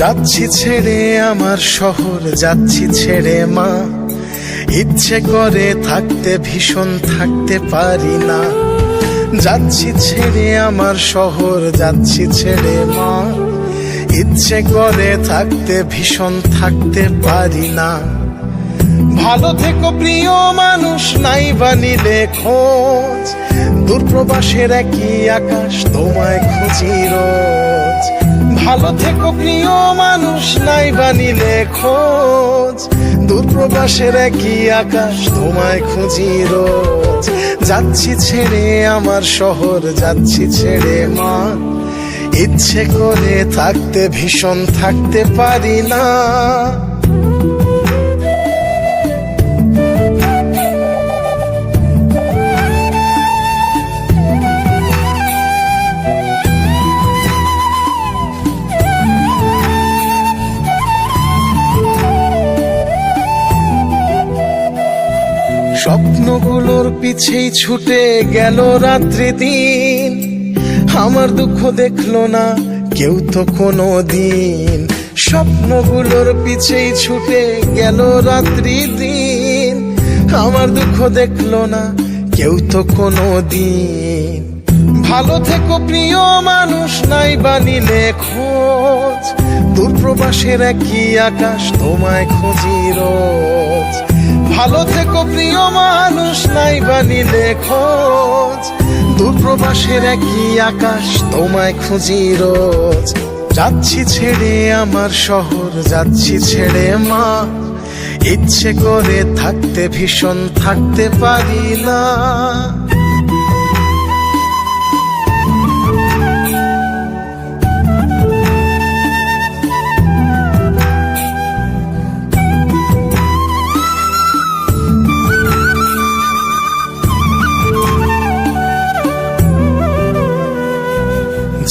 যাচ্ছি ছেড়ে আমার শহর, যাচ্ছি ছেড়ে মা। ইচ্ছে করে থাকতে ভীষণ থাকতে পারি না। যাচ্ছি ছেড়ে আমার শহর, যাচ্ছি ছেড়ে মা। ইচ্ছে করে থাকতে ভীষণ থাকতে পারি না। ভালো থেকো প্রিয় মানুষ, নাই বানিলে খোঁজ। দূরপ্রবাসের একই আকাশ, তোমায় খুঁজি রোজ। ভালো থেকো প্রিয় মানুষ, নাই বানিলে খোঁজ। দূরপ্রবাসের একই আকাশ, তোমায় খুঁজি রোজ। যাচ্ছি ছেড়ে আমার শহর, যাচ্ছি ছেড়ে মা। ইচ্ছে করে থাকতে ভীষণ থাকতে পারি না। স্বপ্নগুলোর পিছেই ছুটে গেল রাত্রি দিন। আমার দুঃখ দেখলো না কেউ তো কোনো দিন। স্বপ্নগুলোর পিছেই ছুটে গেল রাত্রি দিন। আমার দুঃখ দেখলো না কেউ তো কোনো দিন। ভালো থেকো প্রিয় মানুষ, নাই বানিলে খোঁজ। দূরপ্রবাসের একই আকাশ, তোমায় খুঁজি রোজ। ভালো থেকো প্রিয় মানুষ, নাই বানিলে খোঁজ। দূরপ্রবাসের একই আকাশ, তোমায় খুঁজি রোজ। যাচ্ছি ছেড়ে আমার শহর, যাচ্ছি ছেড়ে মা। ইচ্ছে করে থাকতে ভীষণ থাকতে পারি না।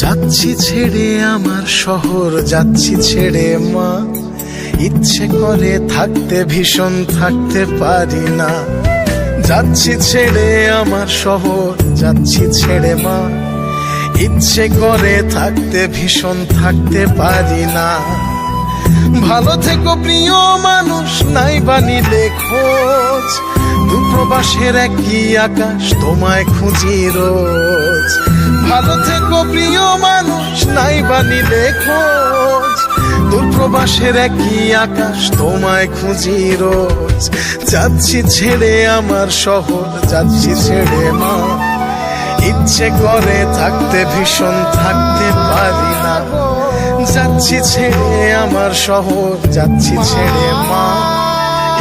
যাচ্ছি ছেড়ে আমার শহর, যাচ্ছি ছেড়ে মা। ইচ্ছে করে থাকতে ভীষণ থাকতে পারি না। যাচ্ছি ছেড়ে আমার শহর, যাচ্ছি ছেড়ে মা। ইচ্ছে করে থাকতে ভীষণ থাকতে পারি না। ভালো থেকো প্রিয় মানুষ, নাই বানিলে খোঁজ। দূরপ্রবাসের একই আকাশ, তোমায় খুঁজি রোজ। ভালো থেকো প্রিয় মানুষ, নাই বানিলে খোঁজ। দূরপ্রবাসের একই আকাশ, তোমায় খুঁজি রোজ। যাচ্ছি ছেড়ে আমার শহর, যাচ্ছি ছেড়ে মা। ইচ্ছে করে থাকতে ভীষণ থাকতে পারি না। যাচ্ছি ছেড়ে আমার শহর, যাচ্ছি ছেড়ে মা।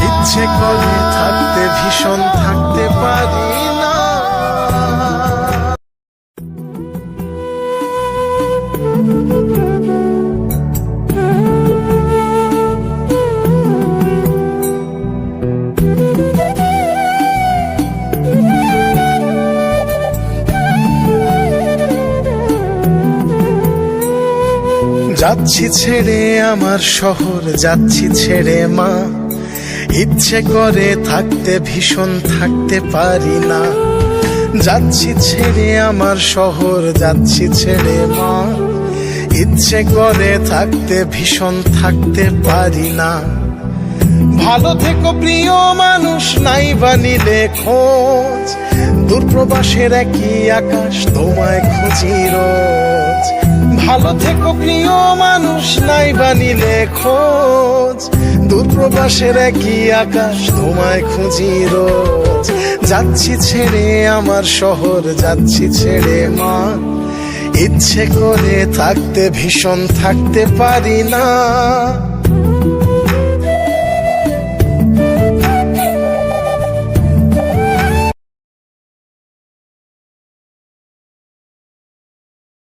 ইচ্ছে করে থাকতে ভীষণ থাকতে পারি না। যাচ্ছি ছেড়ে আমার শহর, যাচ্ছি ছেড়ে মা। ইচ্ছে করে থাকতে ভীষণ থাকতে পারি না। যাচ্ছি ছেড়ে আমার শহর, যাচ্ছি ছেড়ে মা। ইচ্ছে করে থাকতে ভীষণ থাকতে পারি না। ভালো থেকো প্রিয় মানুষ, নাই বানিলে খোঁজ। দূরপ্রবাসের একই আকাশ, তোমায় খুঁজি রোজ। ভালো থেকো প্রিয় মানুষ, নাই বানিলে খোঁজ। দূরপ্রবাসের একই আকাশ, তোমায় খুঁজি রোজ। যাচ্ছি ছেড়ে আমার শহর, যাচ্ছি ছেড়ে মা। ইচ্ছে করে থাকতে ভীষণ থাকতে পারি না।